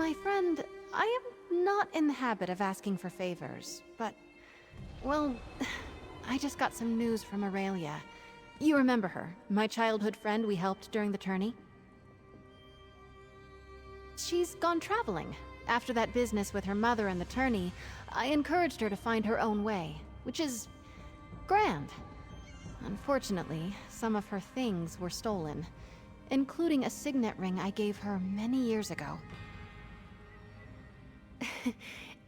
My friend, I am not in the habit of asking for favors, but... well, I just got some news from Aurelia. You remember her, my childhood friend we helped during the tourney? She's gone traveling. After that business with her mother and the tourney, I encouraged her to find her own way, which is... grand. Unfortunately, some of her things were stolen, including a signet ring I gave her many years ago.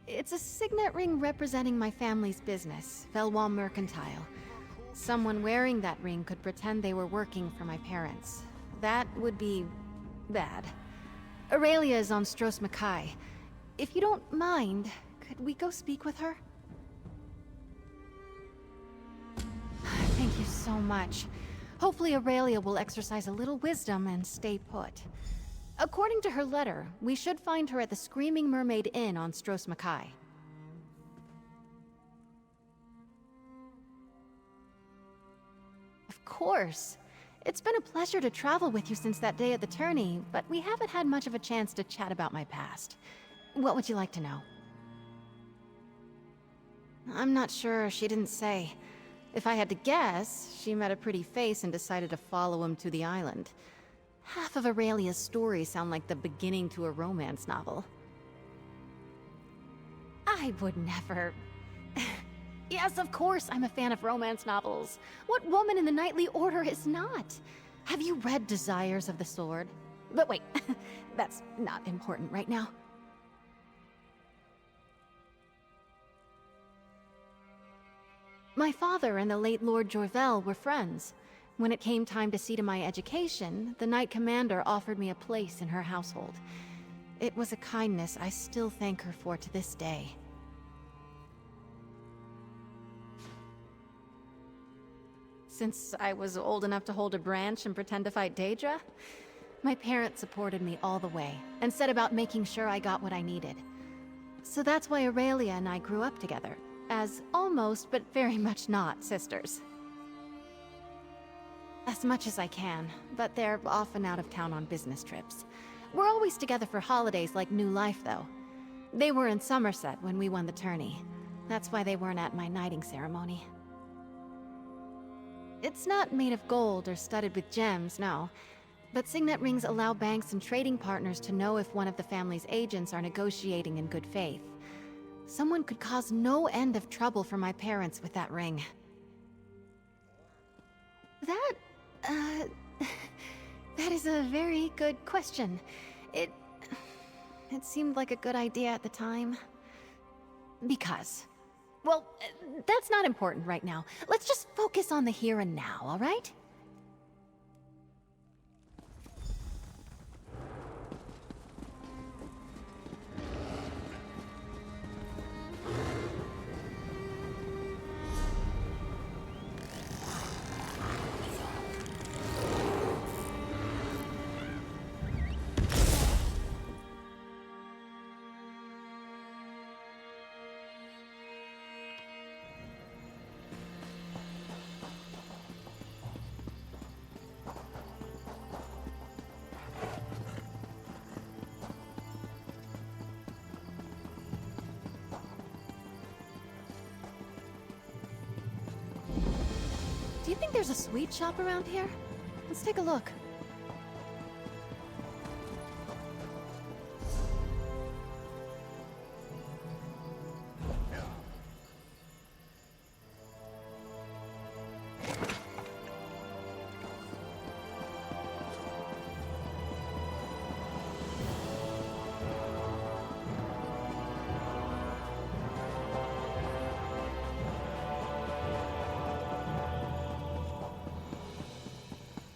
It's a signet ring representing my family's business, Veloise Mercantile. Someone wearing that ring could pretend they were working for my parents. That would be... bad. Aurelia is on Stros Mackay. If you don't mind, could we go speak with her? Thank you so much. Hopefully Aurelia will exercise a little wisdom and stay put. According to her letter, we should find her at the Screaming Mermaid Inn on Stros Mackay. Of course. It's been a pleasure to travel with you since that day at the tourney, but we haven't had much of a chance to chat about my past. What would you like to know? I'm not sure, she didn't say. If I had to guess, she met a pretty face and decided to follow him to the island. Half of Aurelia's stories sound like the beginning to a romance novel. I would never... Yes, of course I'm a fan of romance novels. What woman in the Knightly Order is not? Have you read Desires of the Sword? But wait, that's not important right now. My father and the late Lord Jorvel were friends. When it came time to see to my education, the Knight Commander offered me a place in her household. It was a kindness I still thank her for to this day. Since I was old enough to hold a branch and pretend to fight Daedra, my parents supported me all the way, and set about making sure I got what I needed. So that's why Aurelia and I grew up together, as almost, but very much not, sisters. As much as I can, but they're often out of town on business trips. We're always together for holidays like New Life, though. They were in Somerset when we won the tourney. That's why they weren't at my knighting ceremony. It's not made of gold or studded with gems, no. But signet rings allow banks and trading partners to know if one of the family's agents are negotiating in good faith. Someone could cause no end of trouble for my parents with that ring. That is a very good question. It seemed like a good idea at the time. Because... well, that's not important right now. Let's just focus on the here and now, all right? Do you think there's a sweet shop around here? Let's take a look.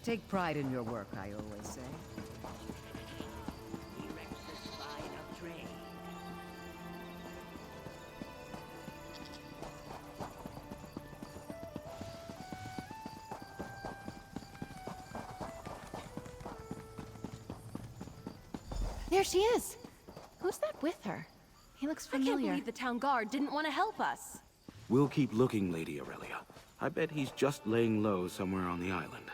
Take pride in your work, I always say. There she is! Who's that with her? He looks familiar. I can't believe the town guard didn't want to help us. We'll keep looking, Lady Aurelia. I bet he's just laying low somewhere on the island.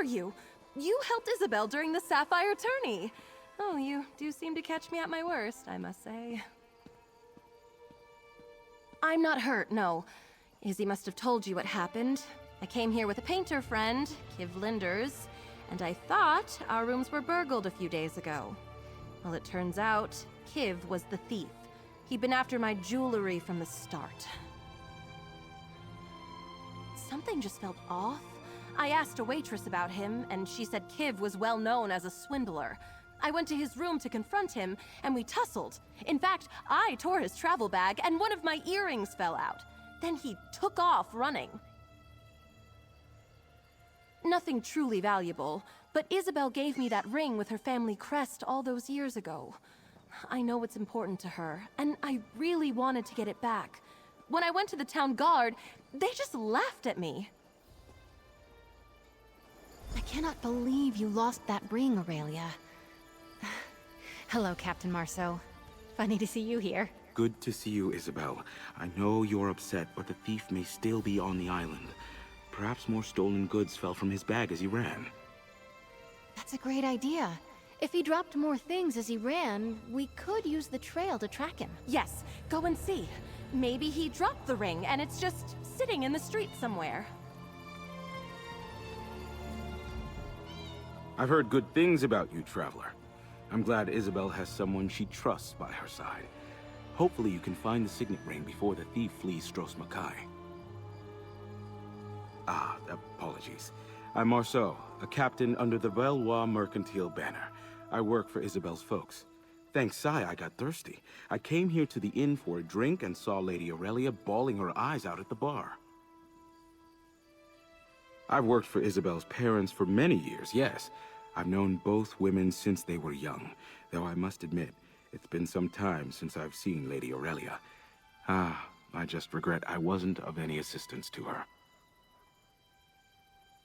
remember you. You helped Isobel during the Sapphire tourney. Oh, you do seem to catch me at my worst, I must say. I'm not hurt, no. Izzy must have told you what happened. I came here with a painter friend, Kiv Linders, and I thought our rooms were burgled a few days ago. Well, it turns out, Kiv was the thief. He'd been after my jewelry from the start. Something just felt off. I asked a waitress about him, and she said Kiv was well known as a swindler. I went to his room to confront him, and we tussled. In fact, I tore his travel bag, and one of my earrings fell out. Then he took off running. Nothing truly valuable, but Isobel gave me that ring with her family crest all those years ago. I know it's important to her, and I really wanted to get it back. When I went to the town guard, they just laughed at me. I cannot believe you lost that ring, Aurelia. Hello, Captain Marceau. Funny to see you here. Good to see you, Isobel. I know you're upset, but the thief may still be on the island. Perhaps more stolen goods fell from his bag as he ran. That's a great idea. If he dropped more things as he ran, we could use the trail to track him. Yes, go and see. Maybe he dropped the ring and it's just sitting in the street somewhere. I've heard good things about you, Traveler. I'm glad Isobel has someone she trusts by her side. Hopefully you can find the signet ring before the thief flees Stros Makai. Apologies. I'm Marceau, a captain under the Valois Mercantile banner. I work for Isobel's folks. Thanks, Sai, I got thirsty. I came here to the inn for a drink and saw Lady Aurelia bawling her eyes out at the bar. I've worked for Isobel's parents for many years, yes. I've known both women since they were young, though I must admit, it's been some time since I've seen Lady Aurelia. I just regret I wasn't of any assistance to her.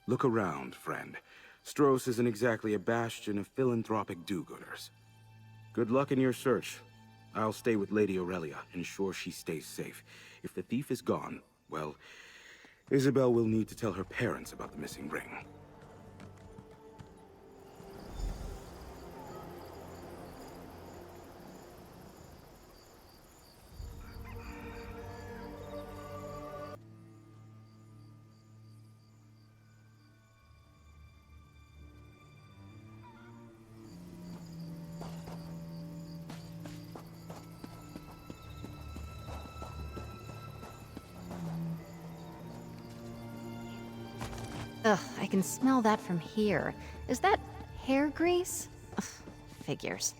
Look around, friend. Stros isn't exactly a bastion of philanthropic do-gooders. Good luck in your search. I'll stay with Lady Aurelia, ensure she stays safe. If the thief is gone, well, Isobel will need to tell her parents about the missing ring. Ugh, I can smell that from here. Is that hair grease? Ugh, figures.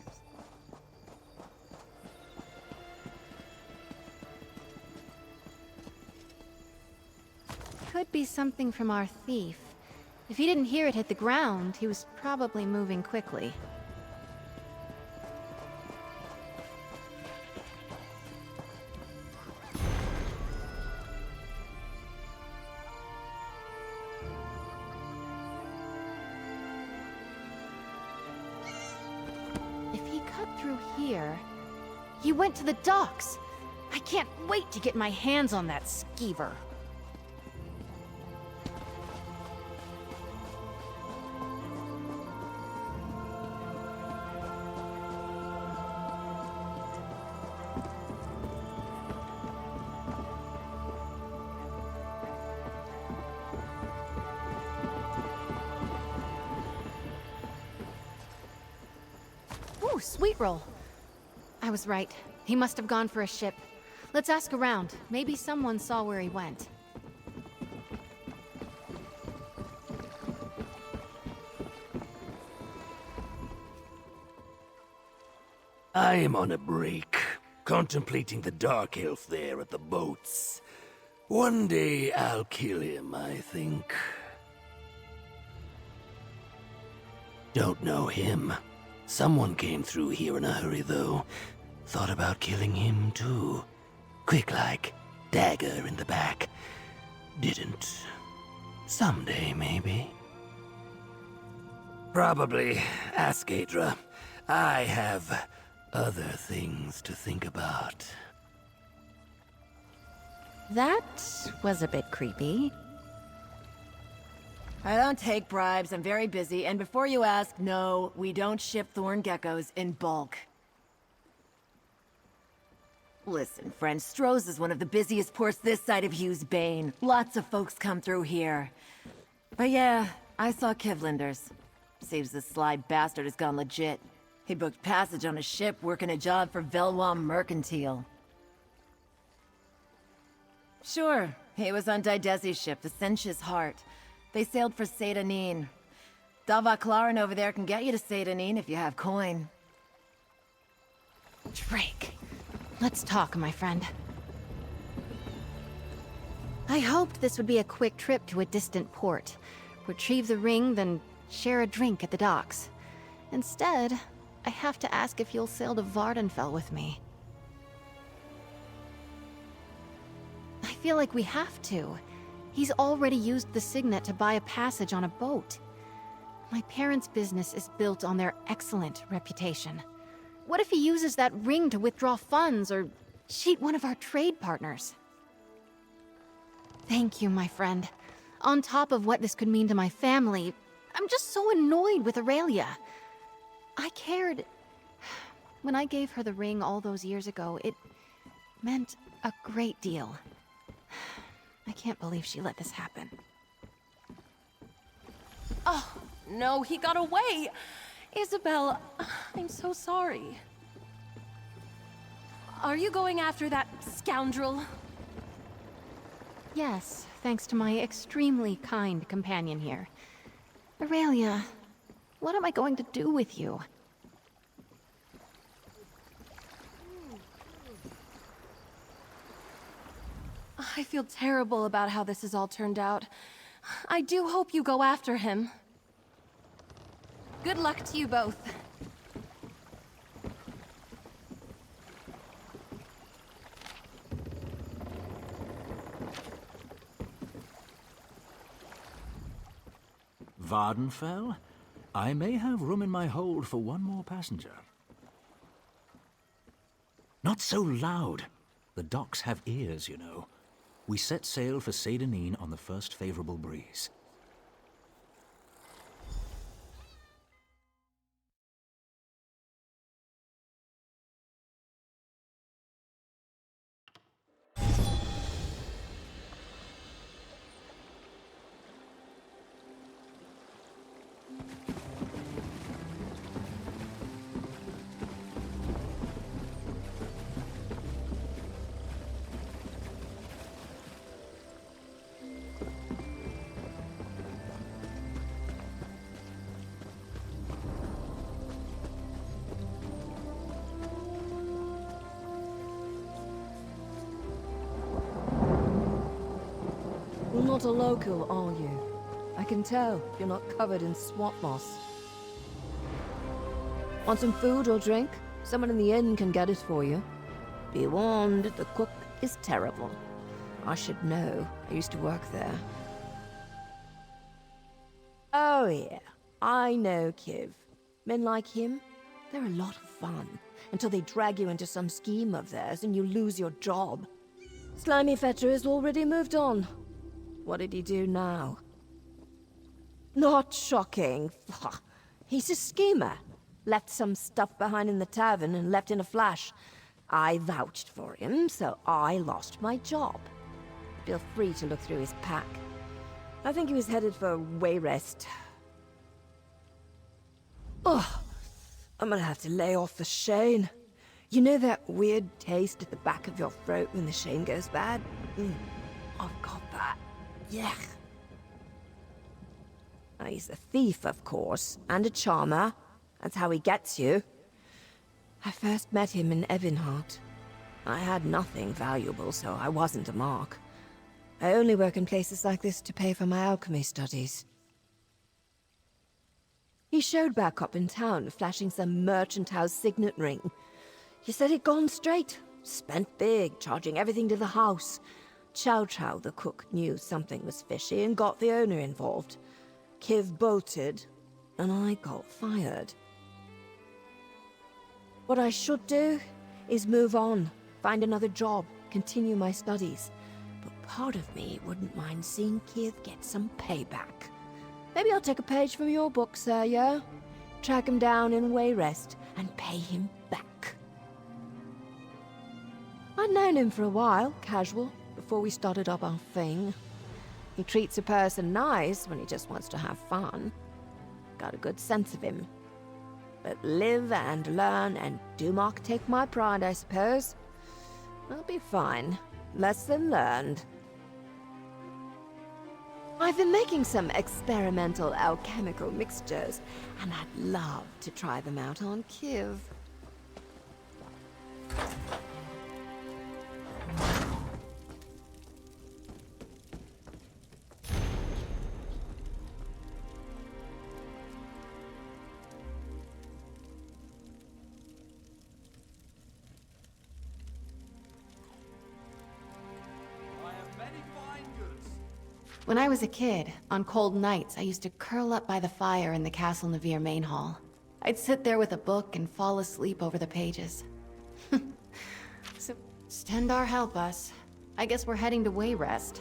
Could be something from our thief. If he didn't hear it hit the ground, he was probably moving quickly. He went to the docks! I can't wait to get my hands on that skeever. Ooh, sweet roll. I was right. He must have gone for a ship. Let's ask around. Maybe someone saw where he went. I am on a break, contemplating the dark elf there at the boats. One day I'll kill him, I think. Don't know him. Someone came through here in a hurry, though. Thought about killing him, too. Quick like, dagger in the back. Didn't. Someday, maybe. Probably. Ask Adra. I have other things to think about. That was a bit creepy. I don't take bribes, I'm very busy, and before you ask, no, we don't ship thorn geckos in bulk. Listen, friend, Stroh's is one of the busiest ports this side of Hughes Bane. Lots of folks come through here. But yeah, I saw Kivlinder's. Seems this sly bastard has gone legit. He booked passage on a ship working a job for Velwam Mercantile. Sure, he was on Didesi's ship, the Sensh's Heart. They sailed for Sedanine. Davaklarin over there can get you to Sedanine if you have coin. Drake, let's talk, my friend. I hoped this would be a quick trip to a distant port. Retrieve the ring, then share a drink at the docks. Instead, I have to ask if you'll sail to Vardenfell with me. I feel like we have to. He's already used the signet to buy a passage on a boat. My parents' business is built on their excellent reputation. What if he uses that ring to withdraw funds or cheat one of our trade partners? Thank you, my friend. On top of what this could mean to my family, I'm just so annoyed with Aurelia. I cared. When I gave her the ring all those years ago, it meant a great deal. I can't believe she let this happen. Oh, no, he got away! Isabel, I'm so sorry. Are you going after that scoundrel? Yes, thanks to my extremely kind companion here. Aurelia, what am I going to do with you? I feel terrible about how this has all turned out. I do hope you go after him. Good luck to you both. Vardenfell? I may have room in my hold for one more passenger. Not so loud. The docks have ears, you know. We set sail for Sedanine on the first favorable breeze. You're not a local, are you? I can tell you're not covered in swamp moss. Want some food or drink? Someone in the inn can get it for you. Be warned, the cook is terrible. I should know. I used to work there. Oh yeah, I know Kiv. Men like him, they're a lot of fun. Until they drag you into some scheme of theirs and you lose your job. Slimy Fetter has already moved on. What did he do now? Not shocking. He's a schemer. Left some stuff behind in the tavern and left in a flash. I vouched for him, so I lost my job. Feel free to look through his pack. I think he was headed for Wayrest. Oh, I'm gonna have to lay off the Shane. You know that weird taste at the back of your throat when the Shane goes bad? I've got that. Yeah. Now, he's a thief, of course, and a charmer. That's how he gets you. I first met him in Evinhart. I had nothing valuable, so I wasn't a mark. I only work in places like this to pay for my alchemy studies. He showed back up in town, flashing some merchant house signet ring. He said he'd gone straight, spent big, charging everything to the house. Chow Chow, the cook, knew something was fishy and got the owner involved. Kiv bolted, and I got fired. What I should do is move on, find another job, continue my studies. But part of me wouldn't mind seeing Kiv get some payback. Maybe I'll take a page from your book, sir, yeah? Track him down in Wayrest and pay him back. I'd known him for a while, casual, before we started up our thing. He treats a person nice when he just wants to have fun. Got a good sense of him. But live and learn and do Mark take my pride, I suppose. I'll be fine. Lesson learned. I've been making some experimental alchemical mixtures, and I'd love to try them out on Kiv. When I was a kid, on cold nights, I used to curl up by the fire in the Castle Navir main hall. I'd sit there with a book and fall asleep over the pages. So, Stendar help us. I guess we're heading to Wayrest.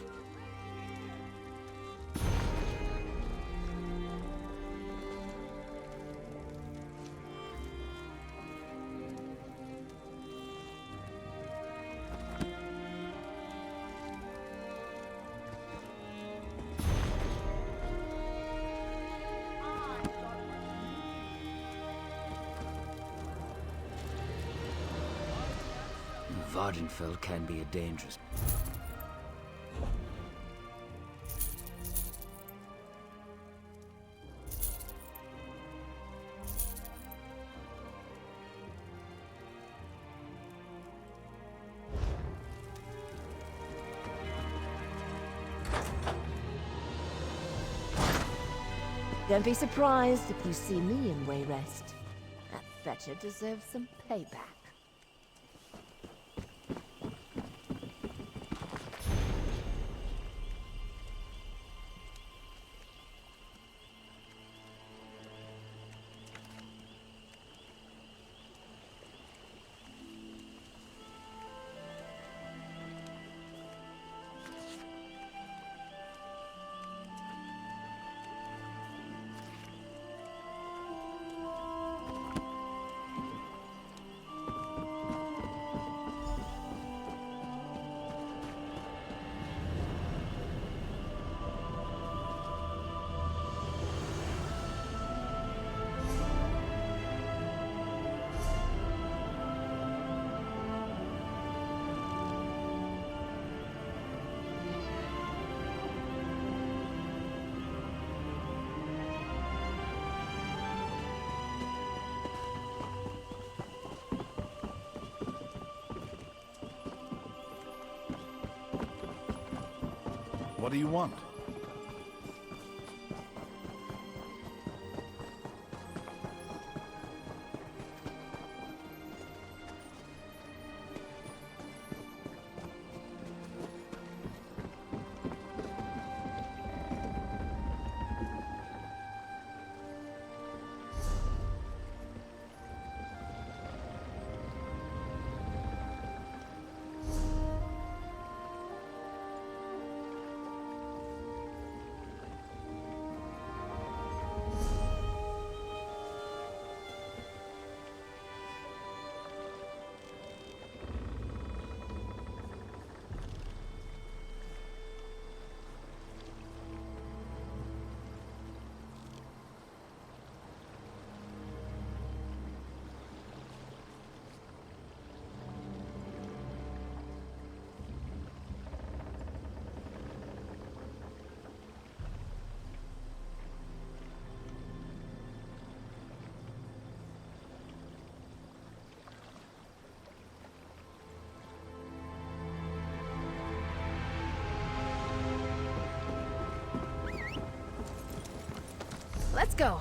Vardenfell can be a dangerous... Don't be surprised if you see me in Wayrest. That fetcher deserves some payback. What do you want? Let's go.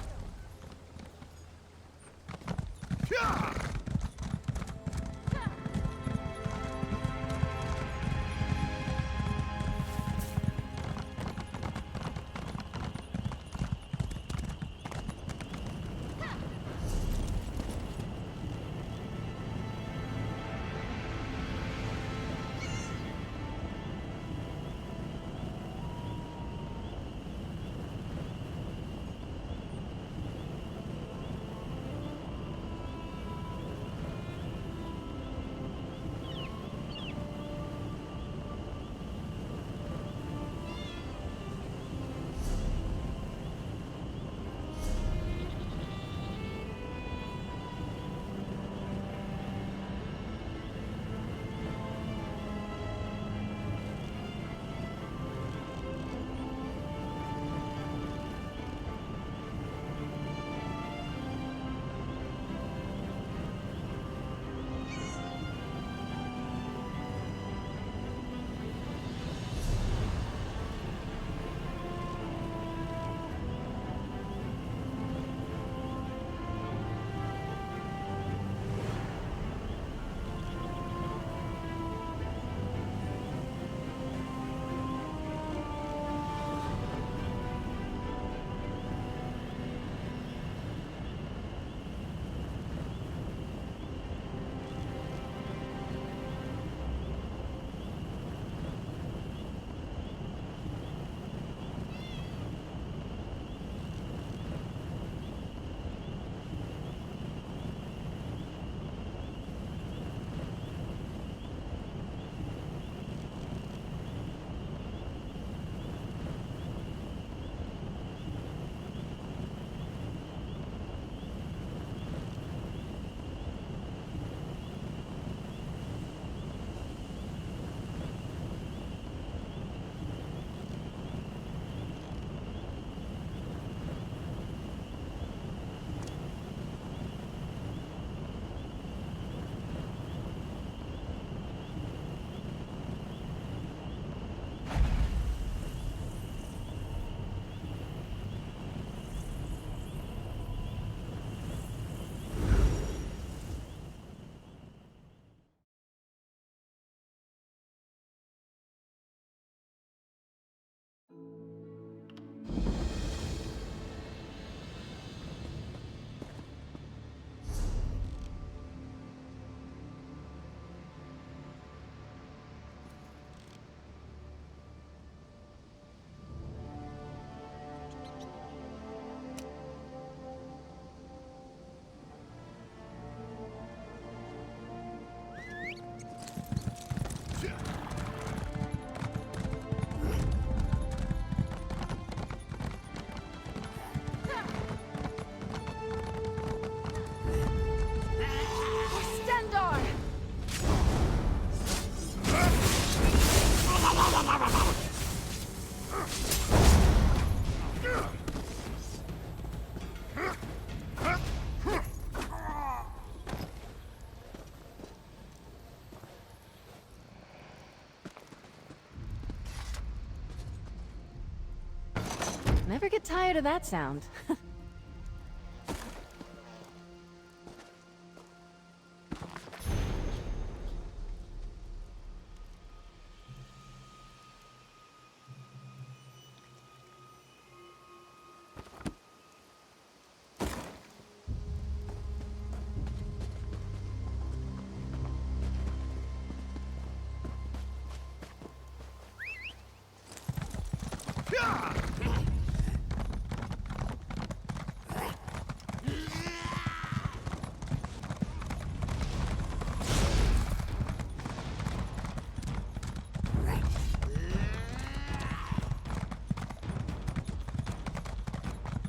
Never get tired of that sound.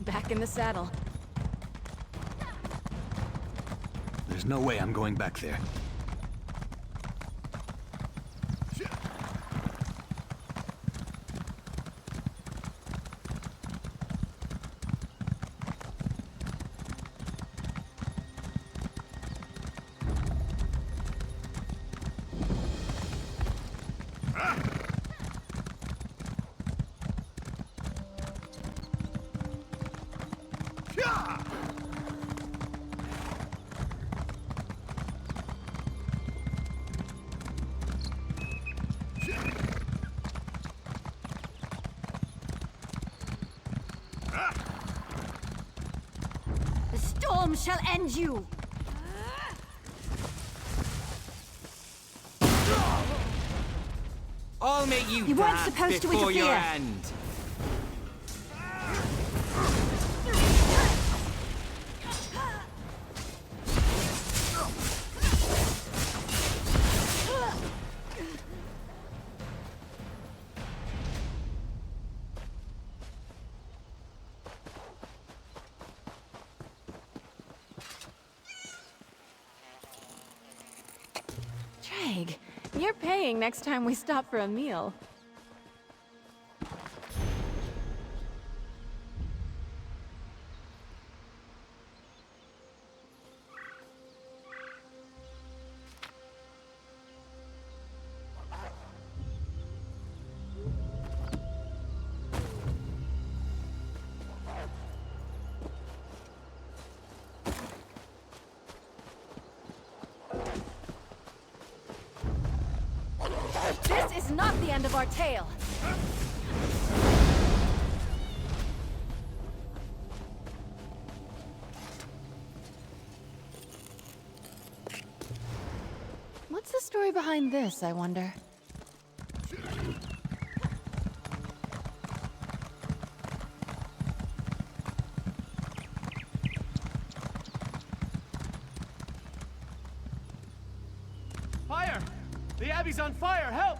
Back in the saddle. There's no way I'm going back there. The storm shall end you! I'll make you You weren't dance supposed to before your interfere. end. Drag, you're paying next time we stop for a meal. This is not the end of our tale. What's the story behind this, I wonder? Fire! The Abbey's on fire! Help!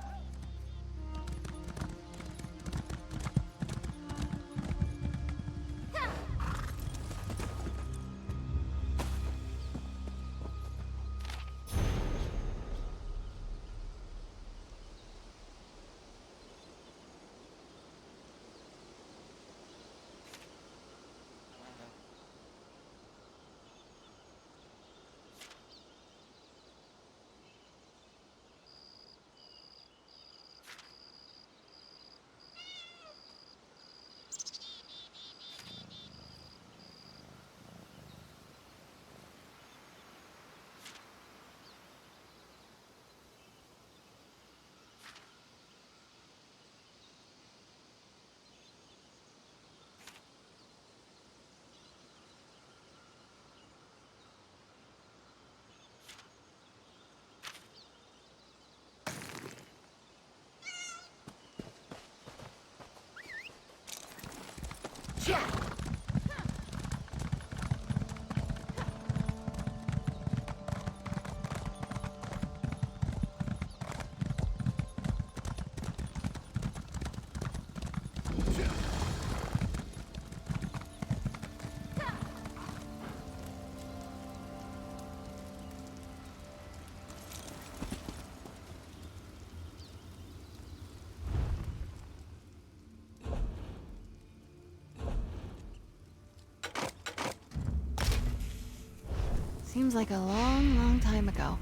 Seems like a long, long time ago.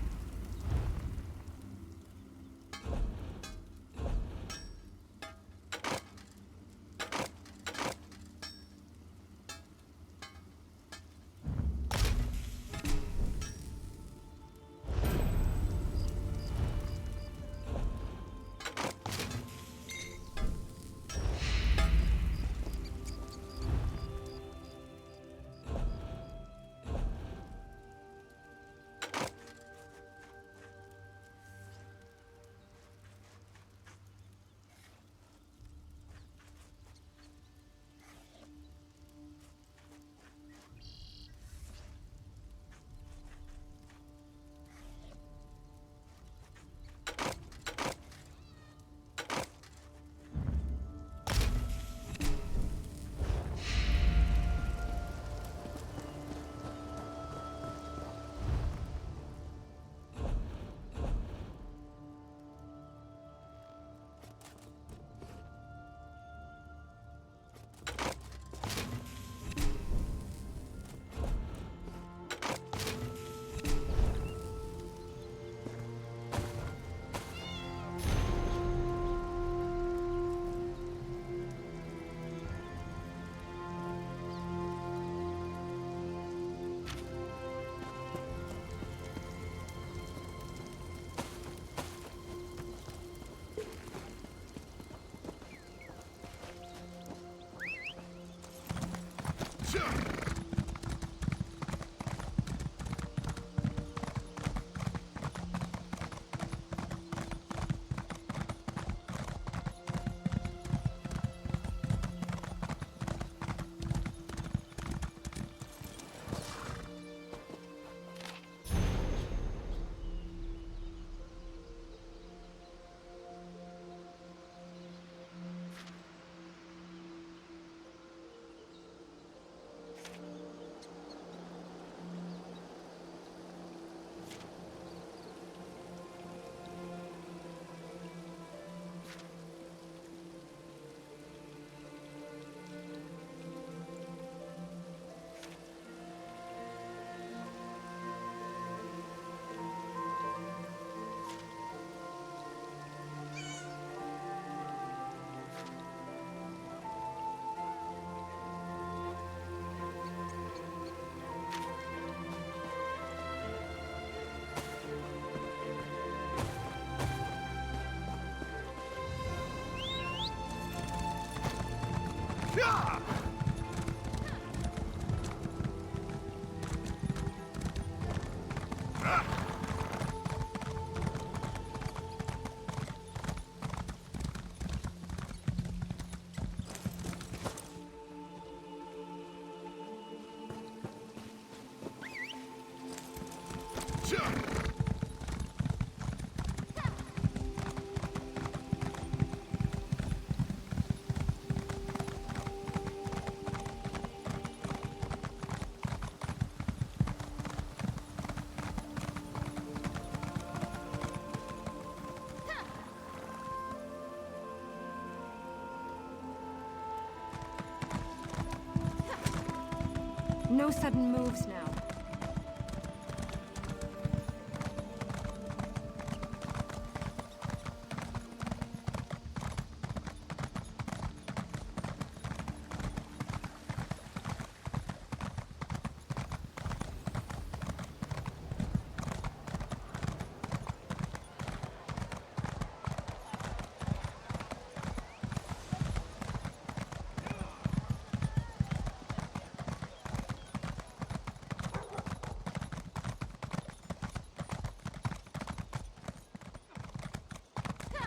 No sudden moves now.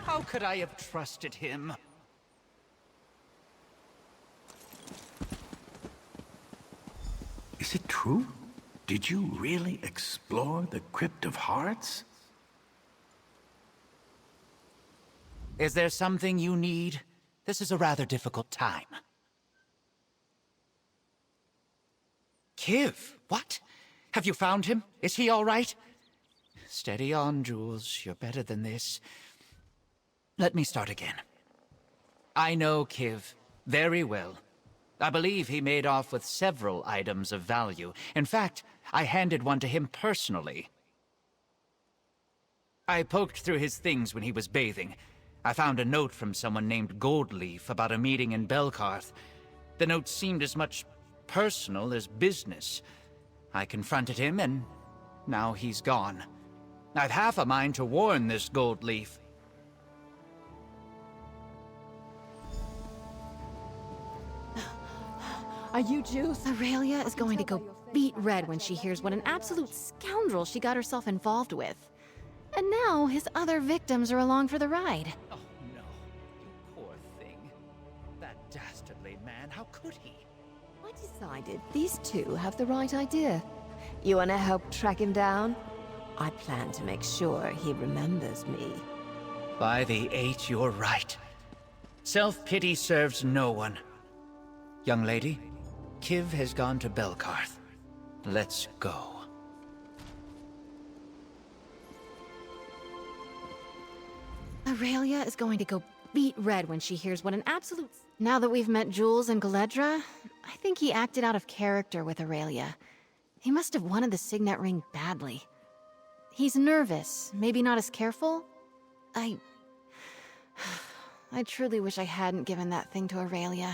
How could I have trusted him? Is it true? Did you really explore the Crypt of Hearts? Is there something you need? This is a rather difficult time. Kiv, what? Have you found him? Is he all right? Steady on, Jules. You're better than this. Let me start again. I know Kiv very well. I believe he made off with several items of value. In fact, I handed one to him personally. I poked through his things when he was bathing. I found a note from someone named Goldleaf about a meeting in Belkarth. The note seemed as much personal as business. I confronted him, and now he's gone. I've half a mind to warn this Goldleaf. Are you Jules? Aurelia is going to go beet red when she hears what an absolute scoundrel she got herself involved with. And now his other victims are along for the ride. Oh no, you poor thing. That dastardly man, how could he? I decided these two have the right idea. You want to help track him down? I plan to make sure he remembers me. By the 8, you're right. Self-pity serves no one. Young lady, Kiv has gone to Belkarth. Let's go. Aurelia is going to go beet red when she hears what an absolute... Now that we've met Jules and Galedra, I think he acted out of character with Aurelia. He must have wanted the signet ring badly. He's nervous, maybe not as careful. I truly wish I hadn't given that thing to Aurelia.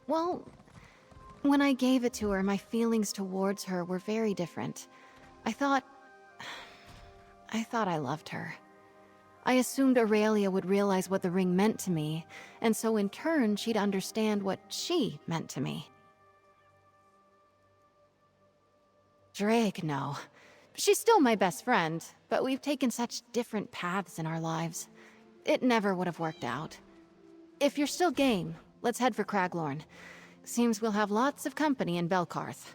Well, when I gave it to her, my feelings towards her were very different. I thought I loved her. I assumed Aurelia would realize what the ring meant to me, and so in turn she'd understand what she meant to me. Drake, no. She's still my best friend, but we've taken such different paths in our lives. It never would have worked out. If you're still game, let's head for Craglorn. Seems we'll have lots of company in Belkarth.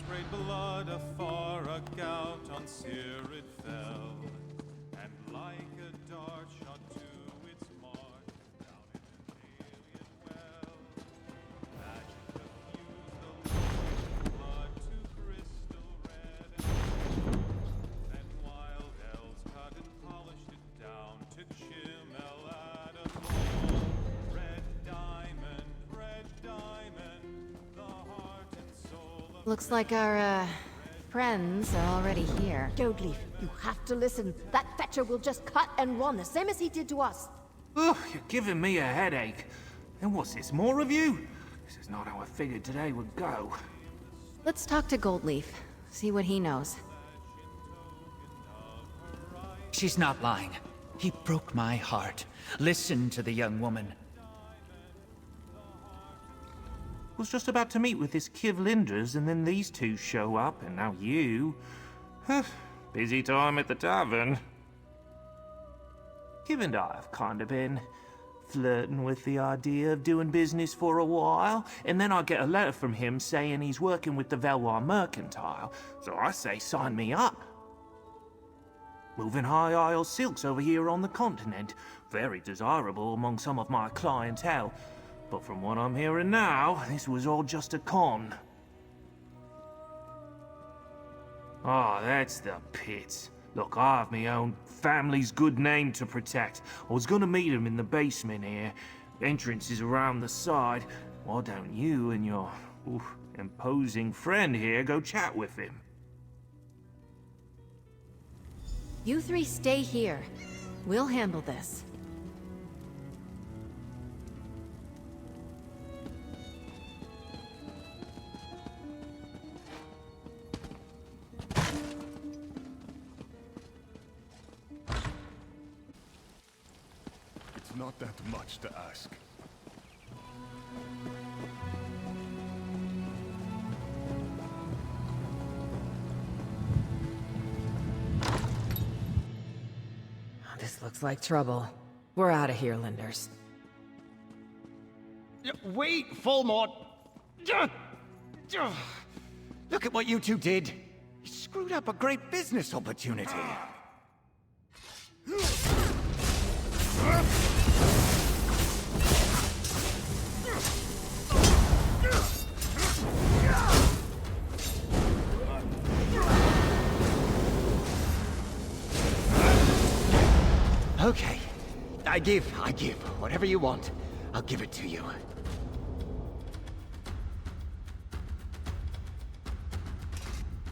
sprayed blood afar, a gout on sear it fell, and like a dart shot to its mark, down in an alien well. Magic diffused the living blood to crystal red and blue, then wild elves cut and polished it down to chimel at a mold. Red diamond, the heart and soul of Looks like our, friends are already here. Goldleaf, you have to listen. That fetcher will just cut and run, the same as he did to us. Ugh, you're giving me a headache. And what's this, more of you? This is not how I figured today would go. Let's talk to Goldleaf, see what he knows. She's not lying. He broke my heart. Listen to the young woman. Was just about to meet with this Kiv Linders, and then these two show up, and now you. Busy time at the tavern. Kiv and I have kind of been flirting with the idea of doing business for a while, and then I get a letter from him saying he's working with the Veloise Mercantile, so I say sign me up. Moving high Isle silks over here on the continent, very desirable among some of my clientele. But from what I'm hearing now, this was all just a con. Ah, that's the pit. Look, I have my own family's good name to protect. I was gonna meet him in the basement here. Entrance is around the side. Why don't you and your imposing friend here go chat with him? You three stay here. We'll handle this. It's not that much to ask. This looks like trouble. We're out of here, Linders. Wait, Fulmort! Look at what you two did! You screwed up a great business opportunity. Okay. I give. Whatever you want, I'll give it to you.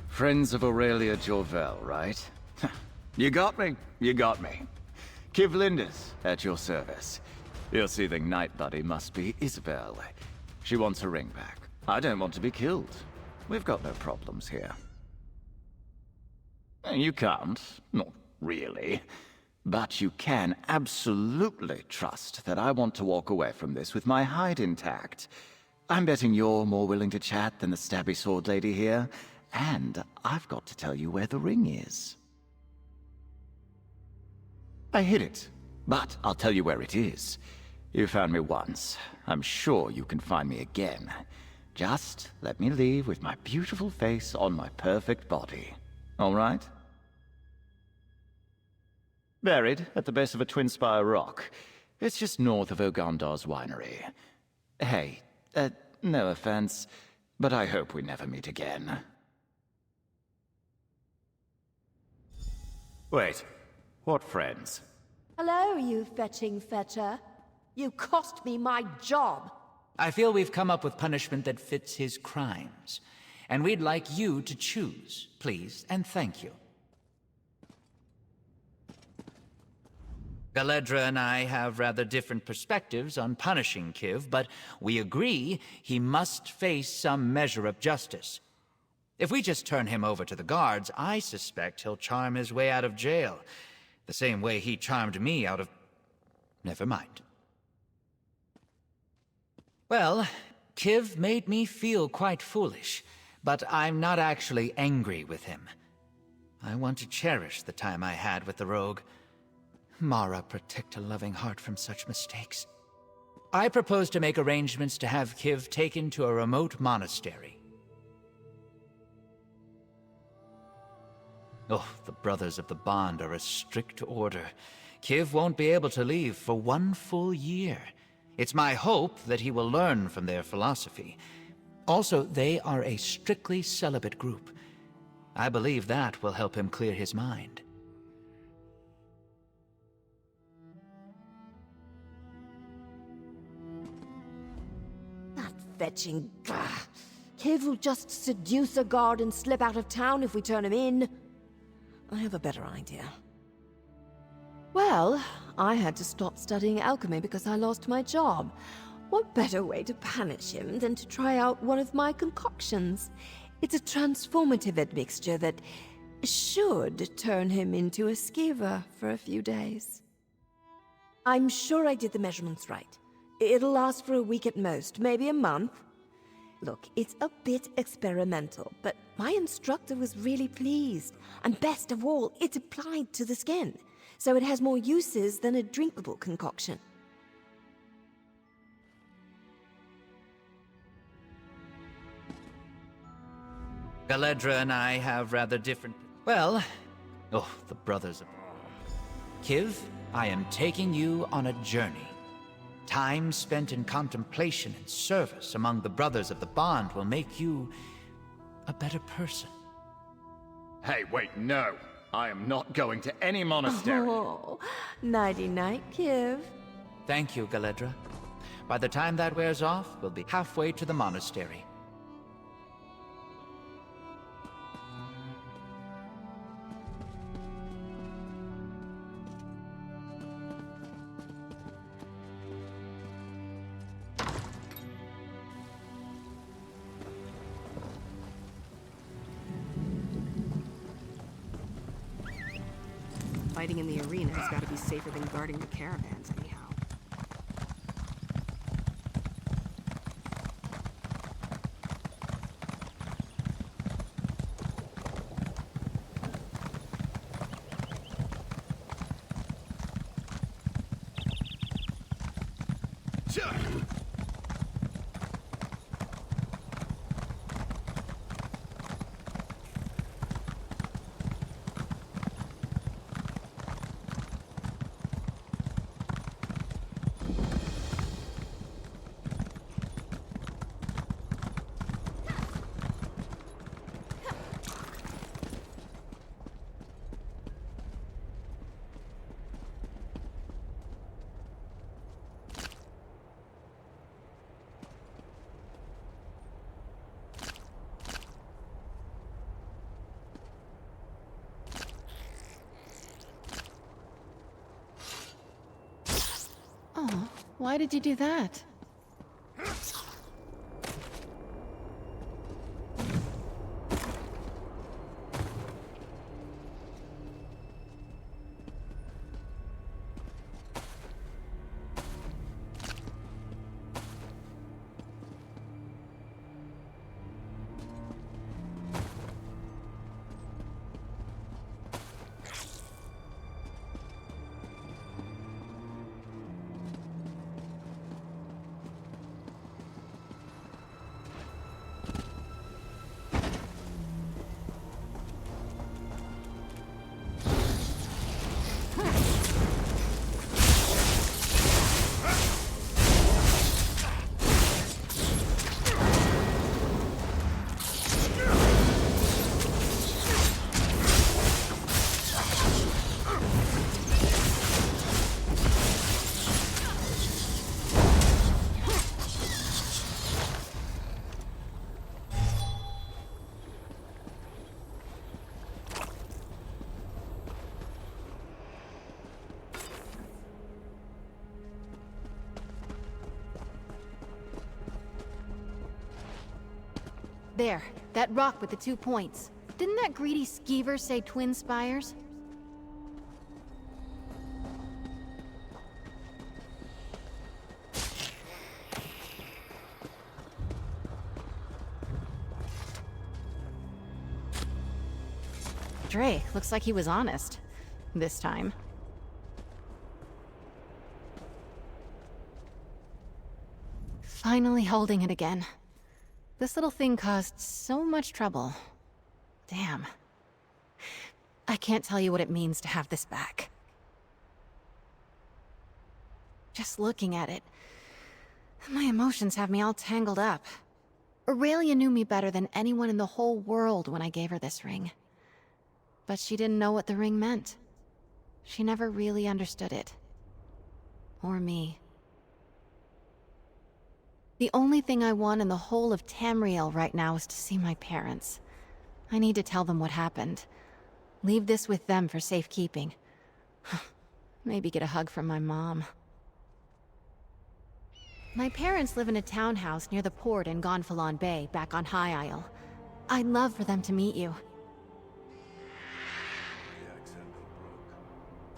Friends of Aurelia Jorvel, right? You got me. Kiv Linders, at your service. Your soothing night buddy must be Isobel. She wants her ring back. I don't want to be killed. We've got no problems here. You can't. Not really. But you can absolutely trust that I want to walk away from this with my hide intact. I'm betting you're more willing to chat than the stabby sword lady here. And I've got to tell you where the ring is. I hid it, but I'll tell you where it is. You found me once. I'm sure you can find me again. Just let me leave with my beautiful face on my perfect body. All right? Buried at the base of a twin-spire rock. It's just north of Ogandar's winery. Hey, no offense, but I hope we never meet again. Wait, what friends? Hello, you fetching fetcher. You cost me my job. I feel we've come up with punishment that fits his crimes. And we'd like you to choose, please, and thank you. Galedra and I have rather different perspectives on punishing Kiv, but we agree he must face some measure of justice. If we just turn him over to the guards, I suspect he'll charm his way out of jail, the same way he charmed me out of... Never mind. Well, Kiv made me feel quite foolish, but I'm not actually angry with him. I want to cherish the time I had with the rogue. Mara, protect a loving heart from such mistakes. I propose to make arrangements to have Kiv taken to a remote monastery. Oh, the Brothers of the Bond are a strict order. Kiv won't be able to leave for 1 full year. It's my hope that he will learn from their philosophy. Also, they are a strictly celibate group. I believe that will help him clear his mind. That fetching... Kiv will just seduce a guard and slip out of town if we turn him in. I have a better idea. Well, I had to stop studying alchemy because I lost my job. What better way to punish him than to try out one of my concoctions? It's a transformative admixture that should turn him into a skeever for a few days. I'm sure I did the measurements right. It'll last for a week at most, maybe a month. Look, it's a bit experimental, but my instructor was really pleased. And best of all, it's applied to the skin, so it has more uses than a drinkable concoction. Galedra and I have rather different... Well, the Brothers of... Kiv, I am taking you on a journey. Time spent in contemplation and service among the Brothers of the Bond will make you a better person. Hey, wait, no. I am not going to any monastery. Oh, nighty-night, Kiv. Thank you, Galedra. By the time that wears off, we'll be halfway to the monastery. Fighting in the arena has got to be safer than guarding the caravans, anyhow. Oh, why did you do that? There, that rock with the 2 points. Didn't that greedy skeever say twin spires? Drake, looks like he was honest. This time. Finally holding it again. This little thing caused so much trouble. Damn. I can't tell you what it means to have this back. Just looking at it, my emotions have me all tangled up. Aurelia knew me better than anyone in the whole world when I gave her this ring. But she didn't know what the ring meant. She never really understood it. Or me. The only thing I want in the whole of Tamriel right now is to see my parents. I need to tell them what happened. Leave this with them for safekeeping. Maybe get a hug from my mom. My parents live in a townhouse near the port in Gonfalon Bay, back on High Isle. I'd love for them to meet you.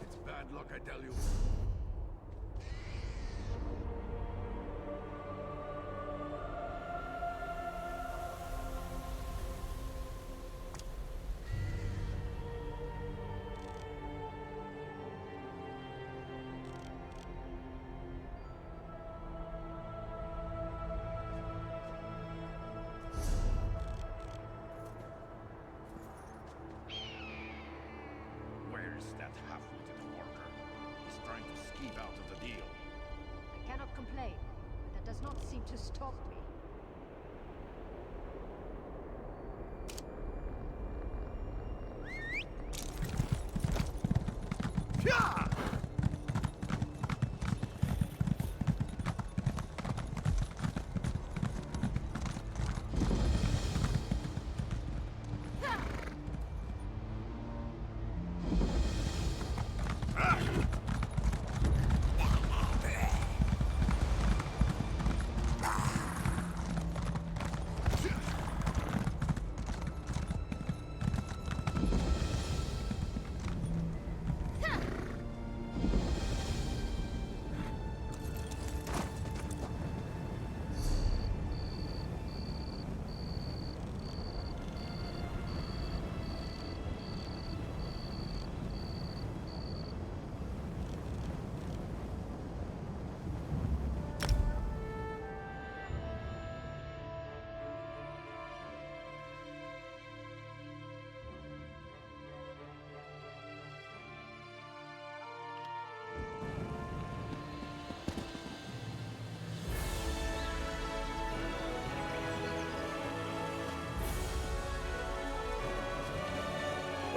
It's bad luck, I tell you. Where's that half-witted worker? He's trying to skeeve out of the deal. I cannot complain, but that does not seem to stop me.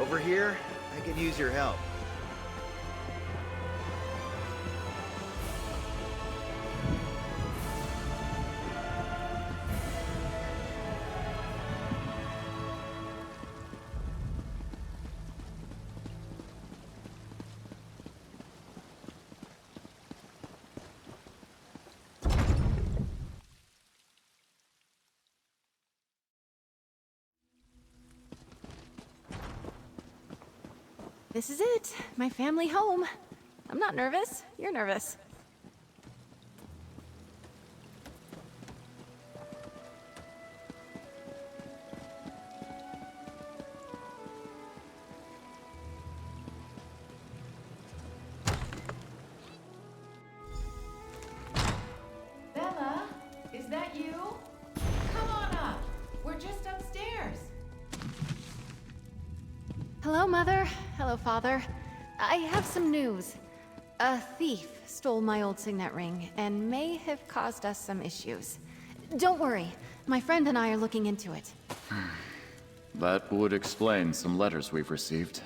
Over here, I could use your help. This is it. My family home. I'm not nervous. You're nervous. Bella, is that you? Come on up. We're just upstairs. Hello, Mother. Hello, Father. I have some news. A thief stole my old signet ring and may have caused us some issues. Don't worry. My friend and I are looking into it. That would explain some letters we've received.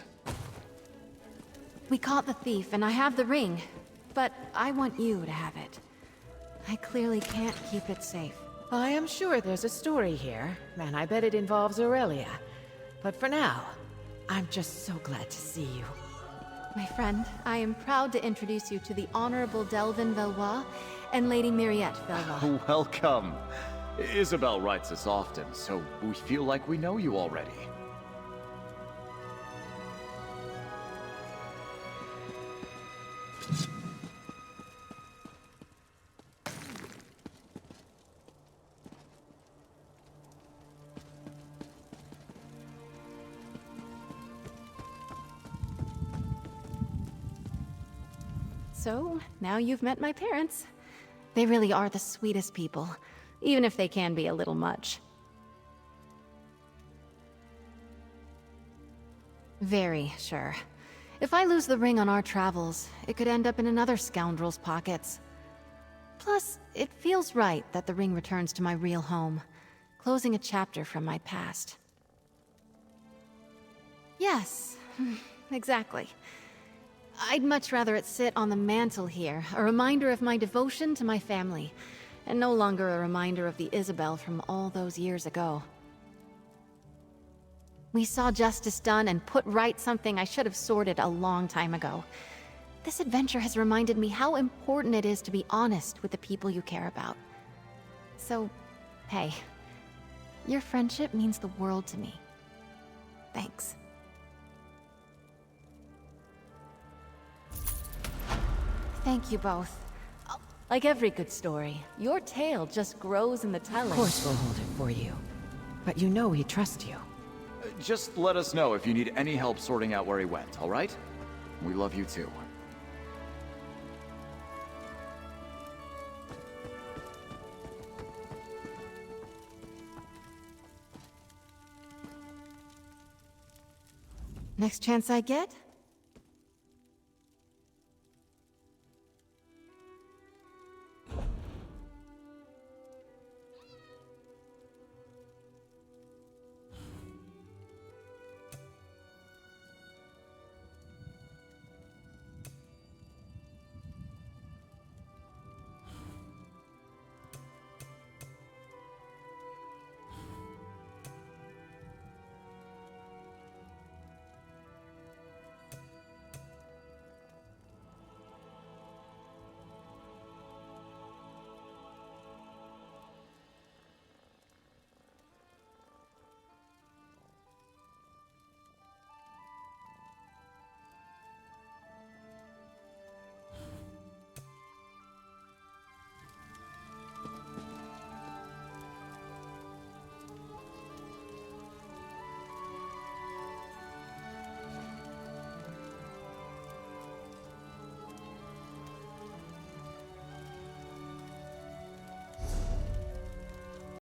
We caught the thief and I have the ring, but I want you to have it. I clearly can't keep it safe. I am sure there's a story here, and I bet it involves Aurelia. But for now, I'm just so glad to see you. My friend, I am proud to introduce you to the Honorable Delvin Veloise and Lady Mariette Veloise. Welcome. Isobel writes us often, so we feel like we know you already. So, now you've met my parents. They really are the sweetest people, even if they can be a little much. Very sure. If I lose the ring on our travels, it could end up in another scoundrel's pockets. Plus, it feels right that the ring returns to my real home, closing a chapter from my past. Yes, exactly. I'd much rather it sit on the mantle here, a reminder of my devotion to my family, and no longer a reminder of the Isobel from all those years ago. We saw justice done and put right something I should have sorted a long time ago. This adventure has reminded me how important it is to be honest with the people you care about. So, hey, your friendship means the world to me. Thanks. Thank you both. Like every good story, your tale just grows in the telling. Of course we'll hold it for you. But you know we trust you. Just let us know if you need any help sorting out where he went, all right? We love you too. Next chance I get,